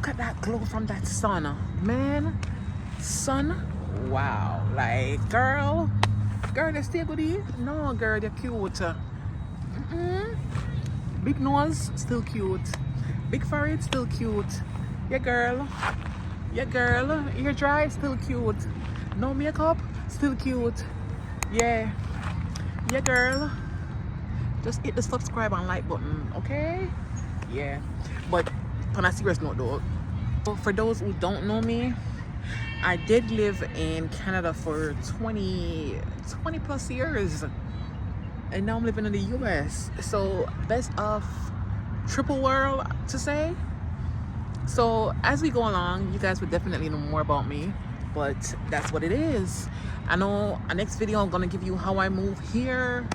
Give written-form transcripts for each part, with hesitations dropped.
look at that glow from that sun, man. Sun, wow. Like, girl, you stay goodie? No, girl, you're cute. Big nose, still cute. Big forehead, still cute. Yeah, girl. Yeah, girl. Hair dry, still cute. No makeup, still cute. Yeah. Yeah, girl. Just hit the subscribe and like button, okay? Yeah. But on a serious note though, for those who don't know me, I did live in Canada for 20 plus years. And now I'm living in the US. So best of triple world to say. So as we go along, you guys would definitely know more about me, but that's what it is. I know our next video I'm gonna give you how I moved here,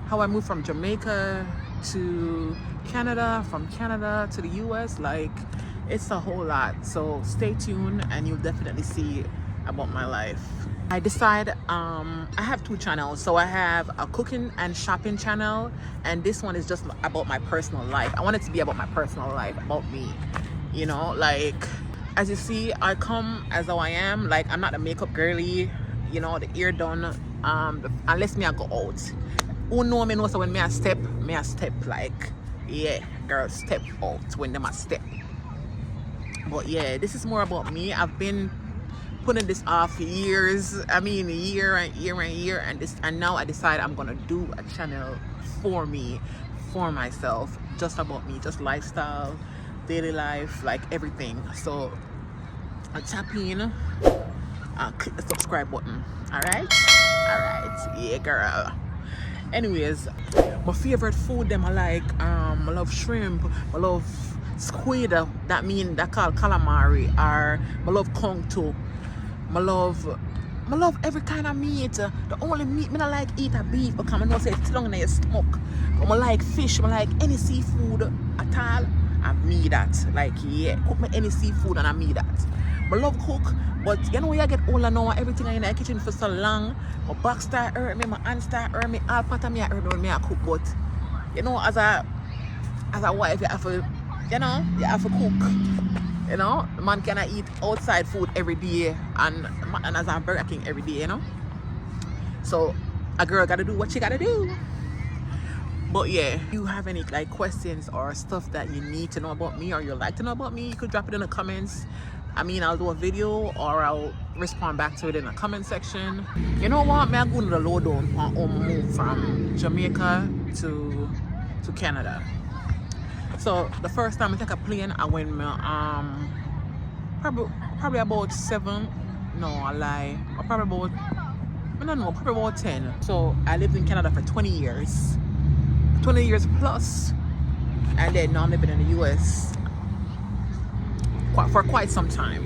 how I moved from Jamaica to Canada, from Canada to the US. Like, it's a whole lot. So stay tuned and you'll definitely see about my life. I decide I have two channels. So I have a cooking and shopping channel, and this one is just about my personal life. I want it to be about my personal life, about me, you know. Like, as you see, I come as how I am. Like, I'm not a makeup girly, you know, the hair done, unless me I go out. Who know me know, so when me I step like, yeah, girl, step out when them I step. But yeah, this is more about me. I've been putting this off for years. I mean, year and year, and now I decide I'm gonna do a channel for me, for myself, just about me, just lifestyle, daily life, like everything. So I'll tap in, click the subscribe button. All right, yeah, girl. Anyways, my favorite food them I like, I love shrimp, I love squid, that called calamari, or I love kong too. I love every kind of meat. The only meat I like eat a beef because I know say it's long in your stomach. But I like fish, I like any seafood at all. I mean that. Like, yeah, cook me any seafood and I mean that. I love cook, but you know when I get older now, everything I in the kitchen for so long, my back start hurt me, my hand start hurt me, all part of me hurt me when I cook. But you know, as a wife, you have to cook. You know, the man cannot eat outside food every day, and as a Burger King every day, you know. So a girl gotta do what she gotta do. But yeah, if you have any like questions or stuff that you need to know about me or you like to know about me, you could drop it in the comments. I mean, I'll do a video or I'll respond back to it in the comment section. You know what? I'm going to the lowdown on move from Jamaica to Canada. So the first time I took a plane, I went probably about 7. No, I lie. Or probably about 10. So I lived in Canada for 20 years. 20 years plus. And then now I'm living in the US for quite some time.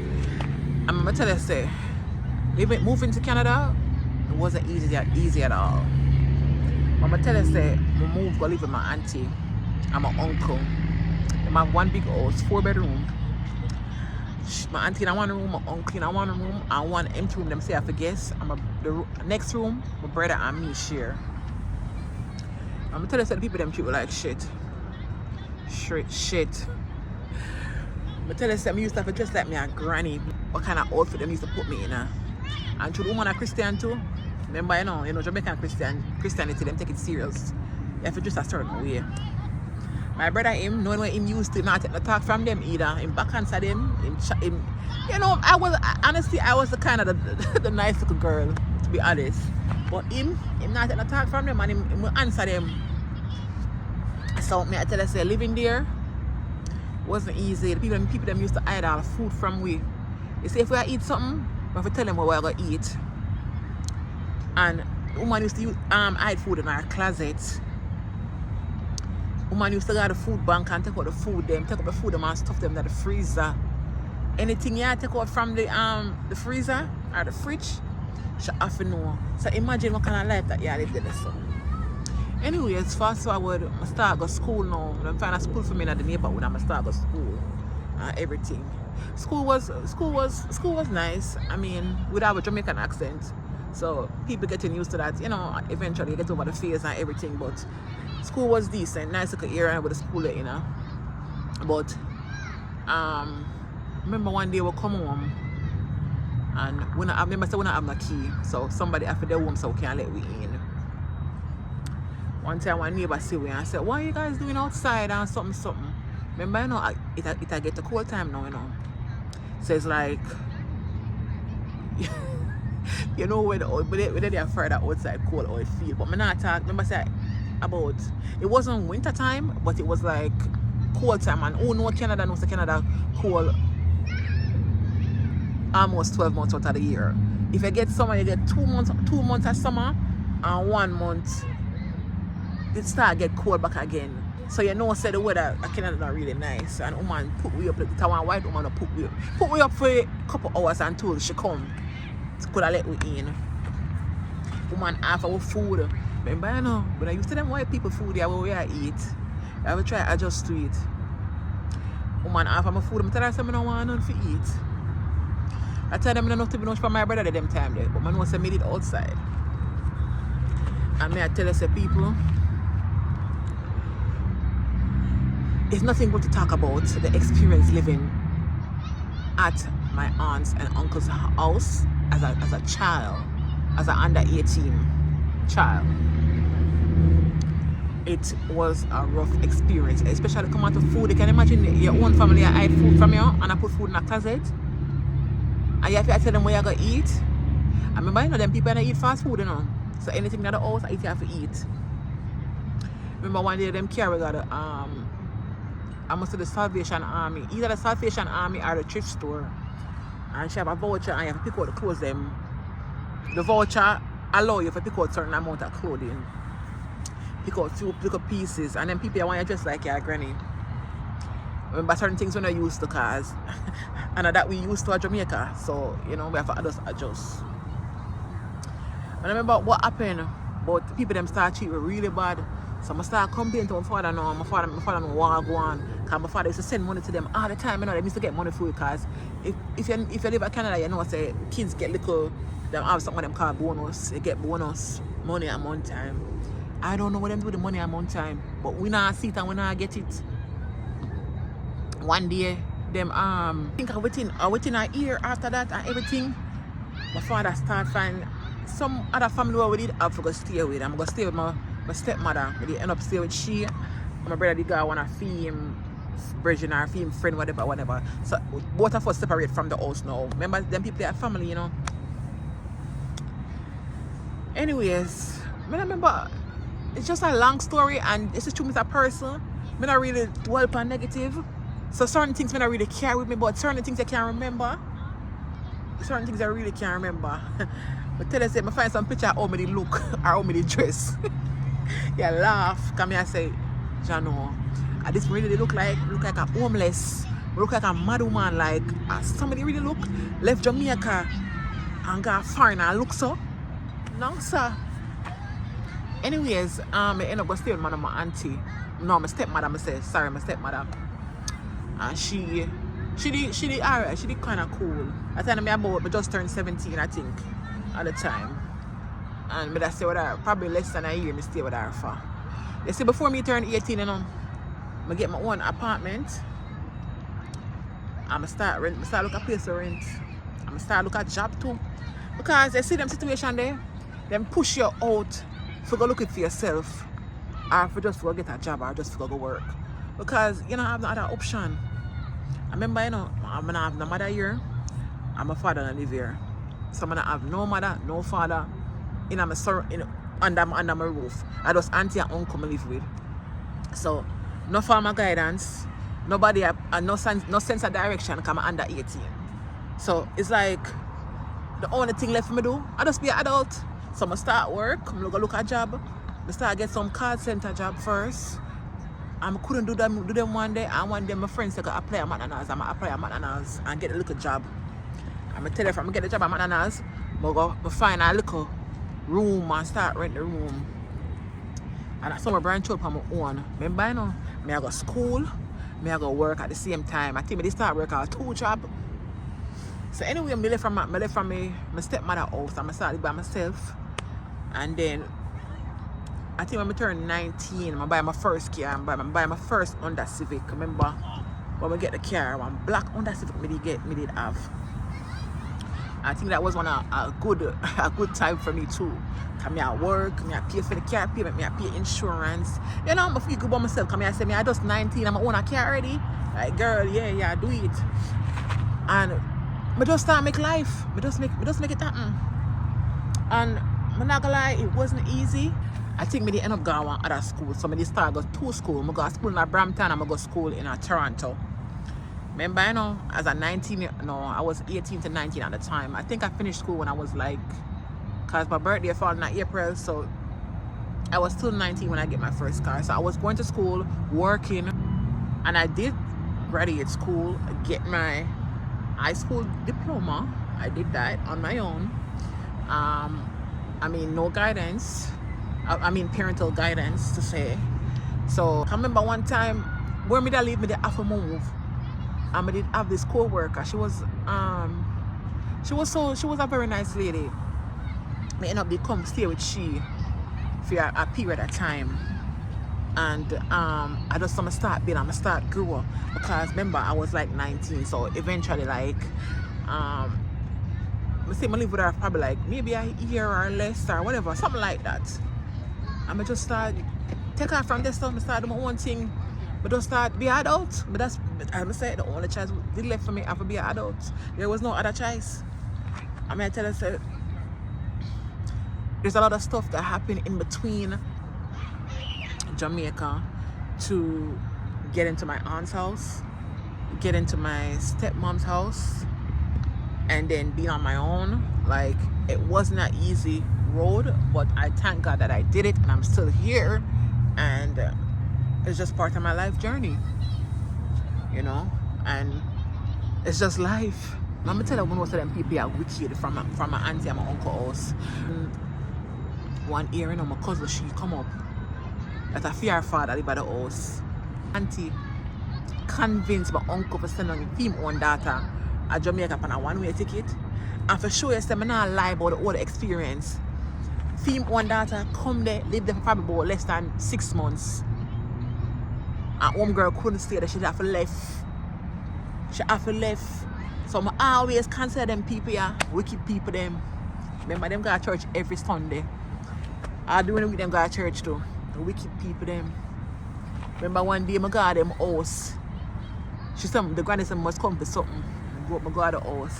I'm gonna tell you, say, moving to Canada, it wasn't easy at all. I'm gonna tell you, say, I moved to live with my auntie and my uncle. They have one big house, 4-bedroom. My auntie in one room, my uncle in one room, and one empty room. Them say I forget. The next room, my brother and me share. I'm gonna tell you, say, the people them treat me like shit. Shit. I tell you, I used to have to dress like me and granny. What kind of outfit them used to put me in. And to the woman a Christian too. Remember, you know Jamaican Christianity, them take it serious. You have to dress a certain way. My brother, him, knowing what him used to not take the talk from them either. Him back answer them. Him, you know, I was the kind of the nice little girl, to be honest. But him not take the talk from them and him will answer them. So me I tell you, say, living there wasn't easy. The people them used to hide all the food from we. You see, if we eat something, we have to tell them what we're going to eat. And the woman used to hide food in our closet. Woman used to go to the food bank and take out the food them, take out the food them and stuff them in the freezer. Anything you take out from the freezer or the fridge, she have to know. So imagine what kind of life that you live there. So. Anyways, fast forward, I start go school now. I'm finding a school for me in the neighborhood. I'm start go school and everything. School was nice. I mean, we have a Jamaican accent, so people getting used to that. You know, eventually you get over the fears and everything. But school was decent, nice little area with the school, you know. But remember one day we come home and we not have, remember say we not have no key. So somebody after the home so we can let we in. One time one neighbor see we and said, what are you guys doing outside and something. Remember, you know, it get a cold time now, you know. So it's like, you know, when they are further outside cold how it feel. But I'm not talking, remember say about, it wasn't winter time, but it was like cold time. And oh no, Canada knows Canada cold almost 12 months out of the year. If you get summer, you get 2 months of summer and 1 month it start get cold back again. So you know, say the weather in Canada not really nice. And woman put me up, the one white woman put me up for a couple hours until she come. Could have let me in. Woman half our food. Remember, you know, when I used to them white people food, yeah, where we eat. I have to try to adjust to it. Woman half of my food, I tell her I don't want nothing to eat. I tell them I don't know to be much for my brother at them time there, but I know I made it outside. And I tell us people, it's nothing good to talk about the experience living at my aunt's and uncle's house as a child, as an under 18 child. It was a rough experience, especially come out of food. You can imagine your own family hide food from you and I put food in a closet. And you have to tell them where you're going to eat. I remember, you know, them people don't eat fast food, you know. So anything in the house, you have to eat. Remember one day them carry got I must say the Salvation Army, either the Salvation Army or the thrift store. And she have a voucher and you have to pick out the clothes them. The voucher allow you to pick out certain amount of clothing. Pick out few little pieces and then people want you just like your granny. Remember certain things we're not used to cause and that we used to at Jamaica. So, you know, we have to just adjust. And I remember what happened, but people them start treat me really bad. So I start complaining to my father now. My father know what go on. Because my father used to send money to them all the time. You know, they used to get money for it. Because if you live in Canada, you know, say kids get little, they have something them called bonus. They get bonus money at one time. I don't know what them do with the money at one time. But we not see it and we not get it. One day, them I think within a year after that and everything, my father start find some other family where we did have to go stay with. I'm going to stay with my stepmother. We did end up stay with she. My brother did go on a film bridging or film friend, whatever. So both of us separate from the house now. Remember, them people, they are family, you know. Anyways, I remember, it's just a long story and it's just true with a person. I don't really dwell upon negative. So certain things I don't really care with me, but certain things I can't remember. Certain things I really can't remember. But tell us, I find some picture of how me look or how me dress. You laugh, come here and say, Jano, this really look like a homeless, look like a mad woman, like somebody really look left Jamaica and got foreign and look so. No, sir. Anyways, I end up going to stay with my auntie. No, my stepmother, my stepmother. And she did alright, she did kind of cool. I tell me about, I just turned 17, I think, at the time. And I stay with her, probably less than a year, I stay with her for. You see, before me turn 18, you know, I get my own apartment. I'm start look at place to rent. I'm start look at job too. Because you see them situation there, them push you out for go look it for yourself. Or for just for go get a job or just for go work. Because you don't have no other option. I remember, you know, I'm gonna have no mother here, and my father don't live here. So I'm gonna have no mother, no father under my roof. I just auntie and uncle I live with. So no farmer guidance, nobody no sense of direction because I'm under 18. So it's like the only thing left for me to do, I just be an adult. So I start work, I'm gonna look at a job, I start get some call center job first. I couldn't do them one day, and one day my friends said, apply at McDonald's. I'm apply at McDonald's and get a little job. I'm tell you if I'm get the job at McDonald's, I find a little room and start rent the room. And that's how I branch out on my own. Remember, you know, I go to school, I go work at the same time. I think I start work at 2 jobs. So anyway, I left from my stepmother house and I started by myself. And then I think when I turned 19, I buy my first car, I buy my first Honda Civic. Remember, when we get the car, one black Honda Civic me did have. I think that was one a good time for me too. Cause me at work, me I pay for the car payment, me I pay insurance. You know, I feel good about myself. Cause me I say me I just 19, I'm own a car already. Like girl, yeah, do it. And me just start make life. Me just make it happen. And I'm not gonna lie, it wasn't easy. I think me did end up going to other school. So I did start go to school. I go to school in Brampton and I go to school in Toronto. Remember, you know, as a 19, no, I was 18 to 19 at the time. I think I finished school when I was like, because my birthday fell in April, so I was still 19 when I get my first car. So I was going to school, working, and I did graduate school, get my high school diploma. I did that on my own. I mean, no guidance. I mean, parental guidance to say. So I remember one time, where me that leave me the half a move. I did have this co-worker. She was a very nice lady. I ended up to come stay with she for a period of time. And I just start grow up. Because remember, I was like 19, so eventually like I say I live with her probably like maybe a year or less or whatever, something like that. And I just start take her from this time, I start doing my own thing. But just start be adult. But that's, as I said, the only choice did left for me after be adult. There was no other choice. I mean, I tell you, so, there's a lot of stuff that happened in between Jamaica to get into my aunt's house, get into my stepmom's house, and then being on my own. Like, it wasn't an easy road, but I thank God that I did it and I'm still here. And it's just part of my life journey, you know, and it's just life. Let me tell you, most of them people are wicked from my auntie and my uncle house. One year, you know, my cousin, she come up that a fear father live at the house. Auntie convinced my uncle to send on him own daughter a Jamaica on a one-way ticket. And for sure, I'm not lie about the whole experience. Film one daughter come there, live there for probably about less than 6 months. And home girl couldn't stay there, she have to left. So I always consider them people here, wicked people them. Remember them go to church every Sunday. I do when we them go to church too. The wicked people them. Remember one day I go to them house. She said the granny said must come for something. I go to the house.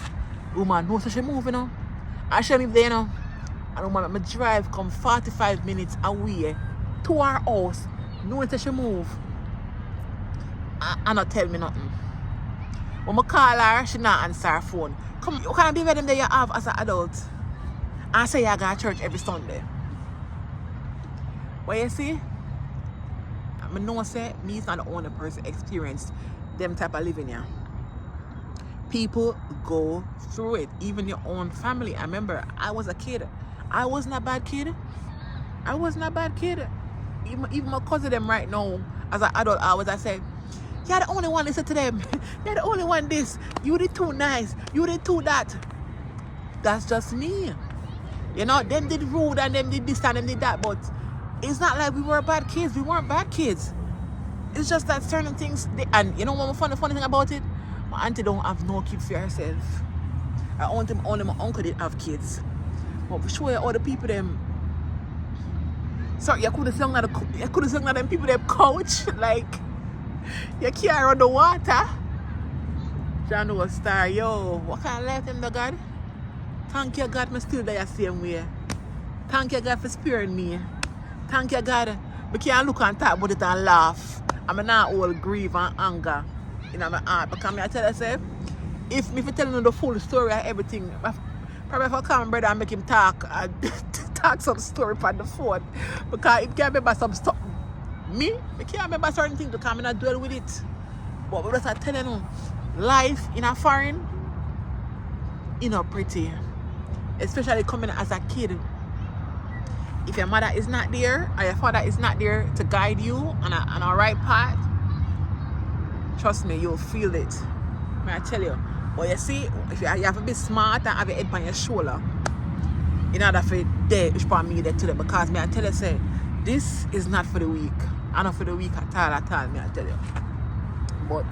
Woman knows she moving now. I show me there now. And woman, I drive come 45 minutes away to our house, knowing that she move. And not tell me nothing. When I call her, she not answer her phone. Come, you can't be with them that you have as an adult. And say you go to church every Sunday. But you see, I know say me is not the only person experienced them type of living here. People go through it, even your own family. I remember I was a kid. I wasn't a bad kid. Even my cousin them right now, as an adult, I said, you're the only one listen to them. You're the only one this. You did too nice. You did too that. That's just me. You know, them did rude and them did this and them did that, but it's not like we were bad kids. We weren't bad kids. It's just that certain things, and you know what the funny thing about it? My auntie don't have no kids for herself. Only my uncle did have kids. But for sure, all the people them. Sorry, you could have sung that them people them couch like you can't run the water. John was star, yo. What kind of life them the God? Thank you God, me still there the same way. Thank you God for sparing me. Thank you God. I can't look and talk about it and laugh. I'm not all grieve and anger in my heart. Because I tell you, if me telling you the full story of everything, probably if I come brother and make him talk some story on the phone. Because it can't remember some stuff. I can't remember certain things because I'm not dwell with it. But we just telling you, life in a foreign, you know, pretty. Especially coming as a kid. If your mother is not there or your father is not there to guide you on a right path, trust me, you'll feel it. May I tell you. But you see, if you have to be smart and have your head on your shoulder, in order for there, it's for me there to them. Because may I tell you, say, this is not for the weak. And not for the weak at all, may I tell you. But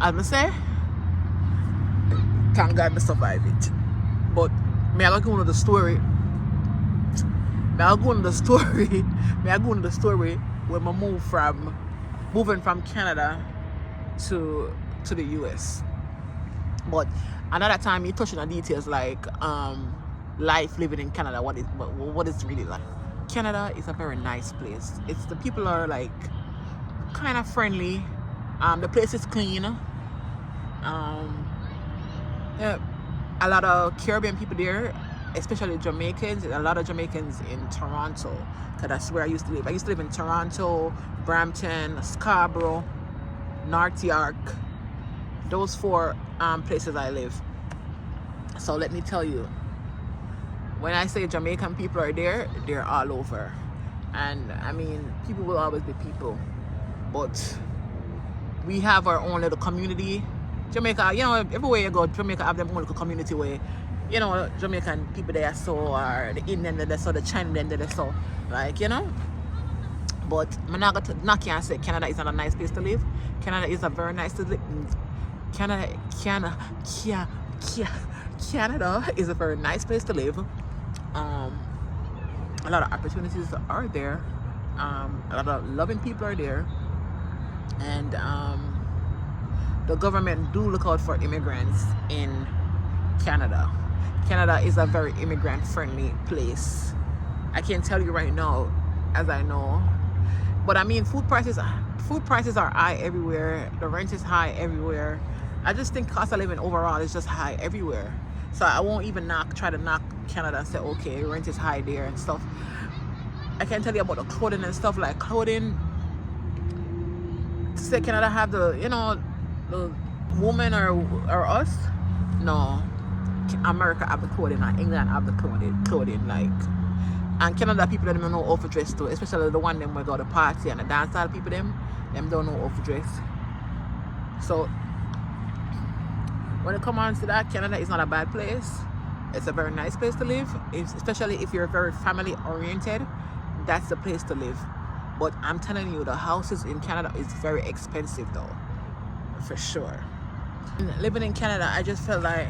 as I say, thank God I survive it. But me I go into the story. Me I go into the story. Me I go into the story when I moving from Canada to the US. But another time you touching on details like life living in Canada, what it's really like. Canada is a very nice place. It's the people are like kind of friendly. The place is clean. Yeah, a lot of Caribbean people there, especially Jamaicans. A lot of Jamaicans in Toronto, because that's where I used to live. I used to live in Toronto, Brampton, Scarborough, North York. Those 4 places I live. So let me tell you, when I say Jamaican people are there, they're all over. And I mean, people will always be people, but we have our own little community. Jamaica, you know, everywhere you go, Jamaica have their own little community where, you know, Jamaican people there so, or the Indian there so, the Chinese there so, like, you know. But I'm not gonna say Canada is not a nice place to live. Canada is a very nice to live. Canada is a very nice place to live. A lot of opportunities are there. A lot of loving people are there, and the government do look out for immigrants in Canada. Canada is a very immigrant friendly place. I can tell you right now, as I know. But I mean, food prices are high everywhere. The rent is high everywhere. I just think cost of living overall is just high everywhere. So I won't even try to knock Canada and say, okay, rent is high there and stuff. I can tell you about the clothing and stuff, like clothing. To say Canada have the, you know, the woman or us? No. America have the clothing and England have the clothing like. And Canada people don't even know how to dress too, especially the one them we go to party and the dancehall people them don't know how to dress. So when it comes on to that, Canada is not a bad place. It's a very nice place to live, especially if you're very family oriented. That's the place to live. But I'm telling you, the houses in Canada is very expensive though, for sure. And living in Canada, I just felt like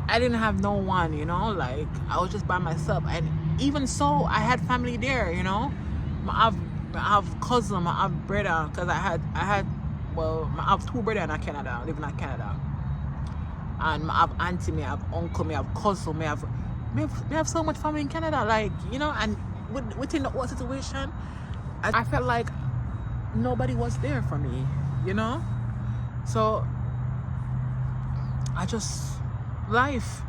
I didn't have no one, you know, like I was just by myself. And even so, I had family there, you know. I have cousin, I have brother, because I had I have 2 brothers in Canada, living in Canada. And I have auntie, I have uncle, I have cousin, I have so much family in Canada, like, you know. And within the whole situation, I felt like nobody was there for me, you know. So I just life.